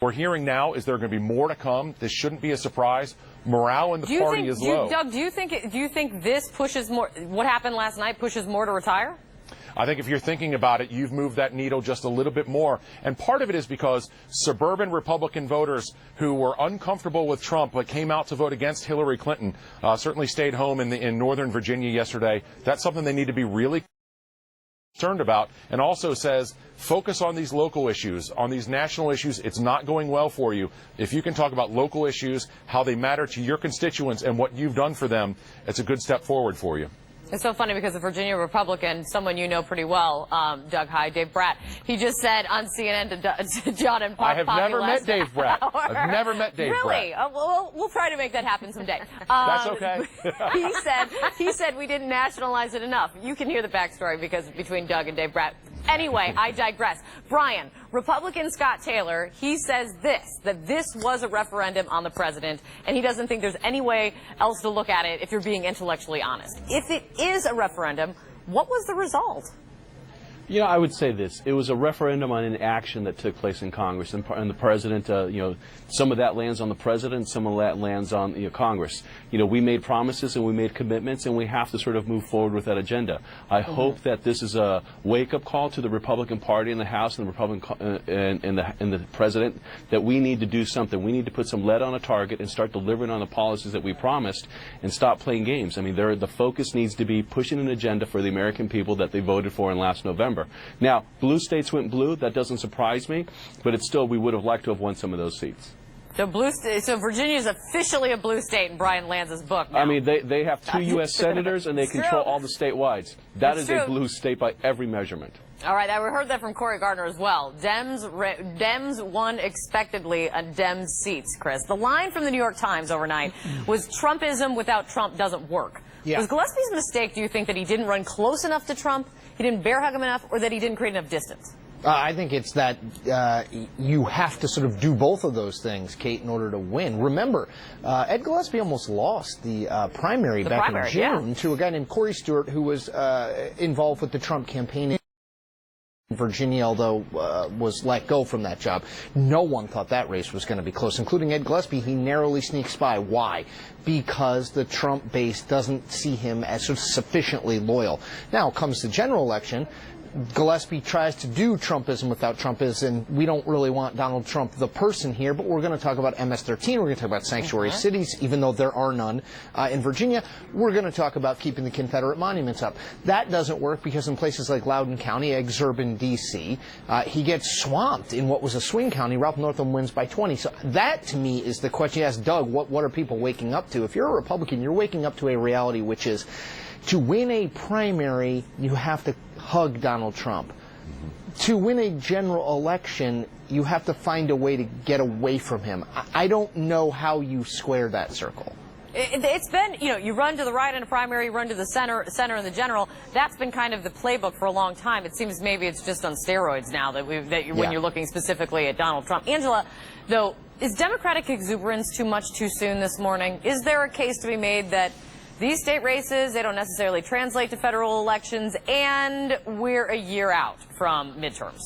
We're hearing now is there going to be more to come. This shouldn't be a surprise. Morale in the party is low. Doug, do you think this pushes more? What happened last night pushes more to retire? I think if you're thinking about it, you've moved that needle just a little bit more. And part of it is because suburban Republican voters who were uncomfortable with Trump but came out to vote against Hillary Clinton certainly stayed home in Northern Virginia yesterday. That's something they need to be really concerned about, and also says focus on these local issues, on these national issues. It's not going well for you. If you can talk about local issues, how they matter to your constituents and what you've done for them, it's a good step forward for you. It's so funny because a Virginia Republican, someone you know pretty well, Doug, hi, Dave Brat, he just said on CNN to John and Poppy I have never met Dave Brat. I've never met Dave Brat. Really? We'll try to make that happen someday. That's okay. he said we didn't nationalize it enough. You can hear the backstory because between Doug and Dave Brat. Anyway, I digress. Brian, Republican Scott Taylor, he says that this was a referendum on the president, and he doesn't think there's any way else to look at it if you're being intellectually honest. If it is a referendum, what was the result? You know, I would say this. It was a referendum on an action that took place in Congress, and the president, some of that lands on the president, some of that lands on Congress. We made promises and we made commitments, and we have to sort of move forward with that agenda. I hope that this is a wake-up call to the Republican Party in the House and the Republican and the president that we need to do something. We need to put some lead on a target and start delivering on the policies that we promised and stop playing games. I mean, the focus needs to be pushing an agenda for the American people that they voted for in last November. Now, blue states went blue. That doesn't surprise me, but it's still, we would have liked to have won some of those seats. So Virginia is officially a blue state in Brian Lanza's book now. I mean, they have 2 U.S. senators, and they control all the statewides. That is a blue state by every measurement. All right, I heard that from Cory Gardner as well. Dems won expectedly on Dems seats, Chris. The line from the New York Times overnight was Trumpism without Trump doesn't work. Yeah. Was Gillespie's mistake, do you think, that he didn't run close enough to Trump, he didn't bear hug him enough, or that he didn't create enough distance? I think it's that you have to sort of do both of those things, Kate, in order to win. Remember, Ed Gillespie almost lost the primary back in June to a guy named Corey Stewart, who was involved with the Trump campaign in Virginia, although was let go from that job. No one thought that race was going to be close, including Ed Gillespie. He narrowly sneaks by. Why? Because the Trump base doesn't see him as sort of sufficiently loyal. Now comes the general election. Gillespie tries to do Trumpism without Trumpism. We don't really want Donald Trump, the person, here, but we're going to talk about MS-13. We're going to talk about sanctuary cities, even though there are none in Virginia. We're going to talk about keeping the Confederate monuments up. That doesn't work because in places like Loudoun County, exurban D.C., he gets swamped in what was a swing county. Ralph Northam wins by 20. So that, to me, is the question. You ask Doug, what are people waking up to? If you're a Republican, you're waking up to a reality which is to win a primary, you have to hug Donald Trump. To win a general election, you have to find a way to get away from him. I don't know how you square that circle. It's been, you run to the right in a primary, you run to the center in the general. That's been kind of the playbook for a long time. It seems maybe it's just on steroids now when you're looking specifically at Donald Trump. Angela, though, is Democratic exuberance too much too soon this morning? Is there a case to be made that these state races, they don't necessarily translate to federal elections, and we're a year out from midterms?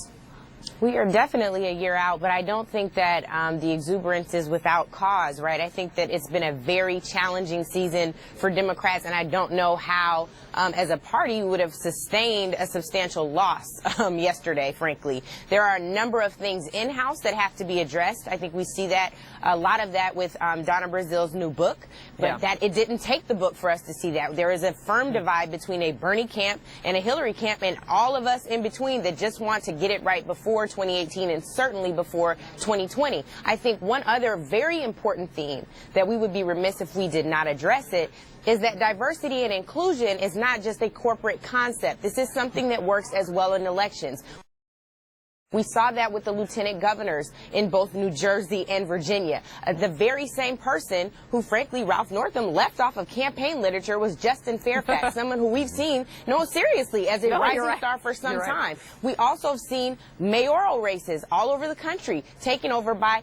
We are definitely a year out, but I don't think that the exuberance is without cause, right? I think that it's been a very challenging season for Democrats, and I don't know how, as a party, you would have sustained a substantial loss yesterday, frankly. There are a number of things in-house that have to be addressed. I think we see that, a lot of that with Donna Brazil's new book, but that it didn't take the book for us to see that. There is a firm divide between a Bernie camp and a Hillary camp, and all of us in between that just want to get it right before 2018 and certainly before 2020. I think one other very important theme that we would be remiss if we did not address it is that diversity and inclusion is not just a corporate concept. This is something that works as well in elections. We saw that with the lieutenant governors in both New Jersey and Virginia. The very same person who, frankly, Ralph Northam left off of campaign literature was Justin Fairfax, someone who we've seen seriously as a rising star for some time. We also have seen mayoral races all over the country taken over by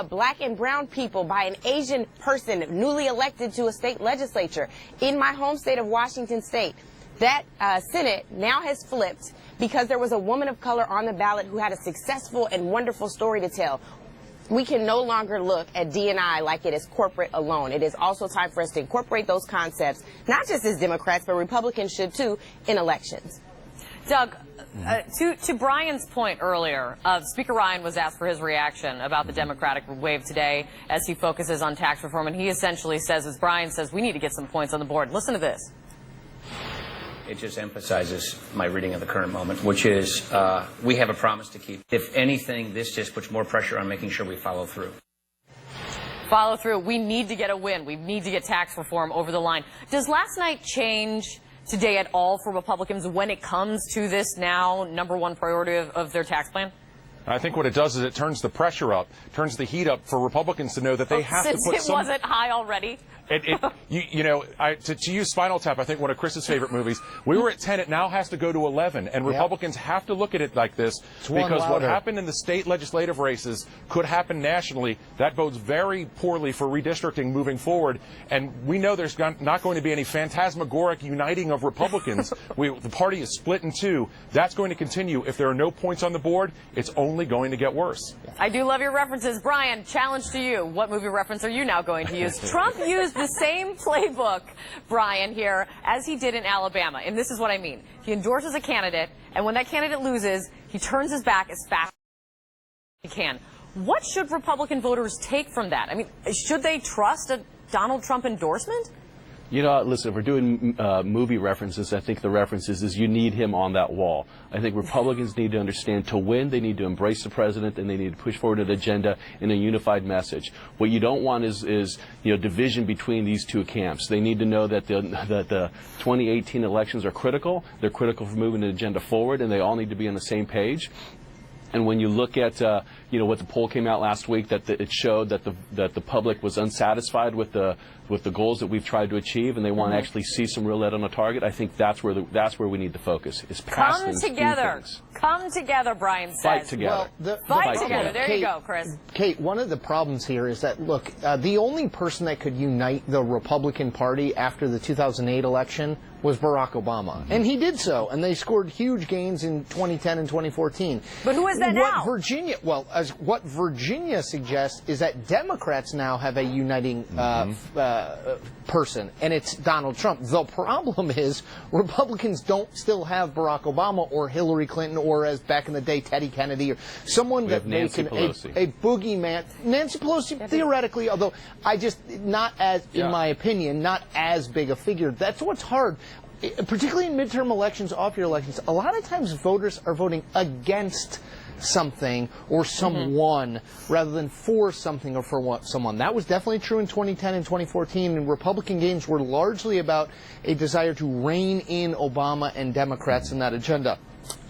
black and brown people, by an Asian person newly elected to a state legislature. In my home state of Washington State, that Senate now has flipped because there was a woman of color on the ballot who had a successful and wonderful story to tell. we can no longer look at D&I like it is corporate alone. It is also time for us to incorporate those concepts, not just as Democrats, but Republicans should too, in elections. Doug, to Brian's point earlier, Speaker Ryan was asked for his reaction about the Democratic wave today as he focuses on tax reform, and he essentially says, as Brian says, we need to get some points on the board. Listen to this. It just emphasizes my reading of the current moment, which is we have a promise to keep. If anything, this just puts more pressure on making sure we follow through. Follow through. We need to get a win. We need to get tax reform over the line. Does last night change today at all for Republicans when it comes to this now #1 priority of their tax plan? I think what it does is it turns the pressure up, turns the heat up for Republicans to know that they have to put Since it wasn't high already. To use Spinal Tap, I think one of Chris's favorite movies, we were at 10, it now has to go to 11, and Republicans have to look at it like this because what happened in the state legislative races could happen nationally. That bodes very poorly for redistricting moving forward, and we know there's not going to be any phantasmagoric uniting of Republicans. The party is split in two. That's going to continue. If there are no points on the board, it's only going to get worse. I do love your references. Brian, challenge to you. What movie reference are you now going to use? Trump used the same playbook, Brian, here, as he did in Alabama. And this is what I mean. He endorses a candidate, and when that candidate loses, he turns his back as fast as he can. What should Republican voters take from that? I mean, should they trust a Donald Trump endorsement? You know, listen, if we're doing movie references, I think the reference is you need him on that wall. I think Republicans need to understand to win, they need to embrace the president and they need to push forward an agenda in a unified message. What you don't want is division between these two camps. They need to know that the 2018 elections are critical. They're critical for moving the agenda forward, and they all need to be on the same page. And when you look at what the poll came out last week, that it showed that the public was unsatisfied with the goals that we've tried to achieve, and they want to actually see some real lead on the target. I think that's where we need to focus. Is past Come together. Come together, Brian says. Fight together. Well, fight together. There you go, Chris. Kate, one of the problems here is that, look, the only person that could unite the Republican Party after the 2008 election was Barack Obama. Mm-hmm. And he did so, and they scored huge gains in 2010 and 2014. But who is that now? What Virginia suggests is that Democrats now have a uniting person, and it's Donald Trump. The problem is Republicans don't still have Barack Obama or Hillary Clinton or, as back in the day, Teddy Kennedy or someone that makes a boogeyman. Nancy Pelosi, theoretically, although in my opinion, not as big a figure. That's what's hard. Particularly in midterm elections, off-year elections, a lot of times voters are voting against something or someone rather than for something or for someone. That was definitely true in 2010 and 2014, and Republican gains were largely about a desire to rein in Obama and Democrats in that agenda.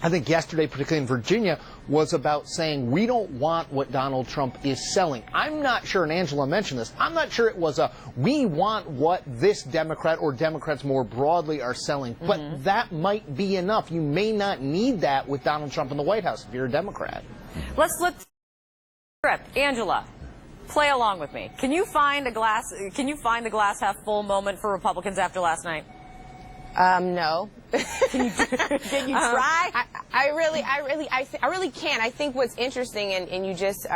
I think yesterday, particularly in Virginia, was about saying we don't want what Donald Trump is selling. I'm not sure, and Angela mentioned this, I'm not sure it was we want what this Democrat or Democrats more broadly are selling, but that might be enough. You may not need that with Donald Trump in the White House if you're a Democrat. Let's look. Angela, play along with me. Can you find the glass half full moment for Republicans after last night? No. Can you try? I really can. I think what's interesting, and you just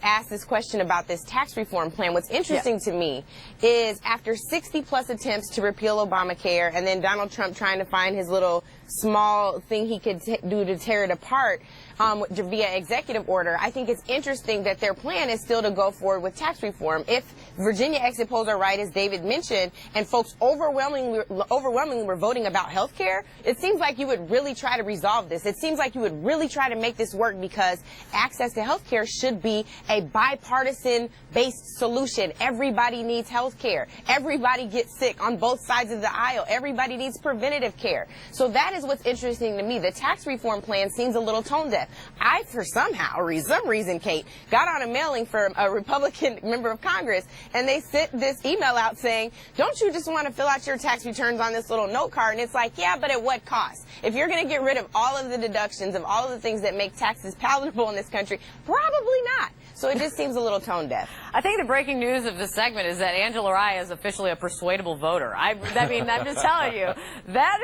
asked this question about this tax reform plan. What's interesting to me is after 60+ attempts to repeal Obamacare, and then Donald Trump trying to find his little small thing he could do to tear it apart via executive order, I think it's interesting that their plan is still to go forward with tax reform. If Virginia exit polls are right, as David mentioned, and folks overwhelmingly were voting about health care, it seems like you would really try to resolve this. It seems like you would really try to make this work, because access to health care should be a bipartisan-based solution. Everybody needs health care. Everybody gets sick on both sides of the aisle. Everybody needs preventative care. So that is what's interesting to me. The tax reform plan seems a little tone deaf. I, for some reason, Kate, got on a mailing from a Republican member of Congress, and they sent this email out saying, don't you just want to fill out your tax returns on this little note card? And it's like, yeah, but at what cost? If you're going to get rid of all of the deductions of all of the things that make taxes palatable in this country, probably not. So it just seems a little tone deaf. I think the breaking news of this segment is that Angela Rye is officially a persuadable voter. I mean, I'm just telling you, that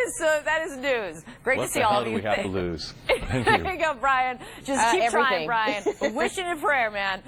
is news. Great to see all of you. What the hell do we have to lose? There you go, Brian. Just keep trying, Everything. Brian. Wishing and prayer, man.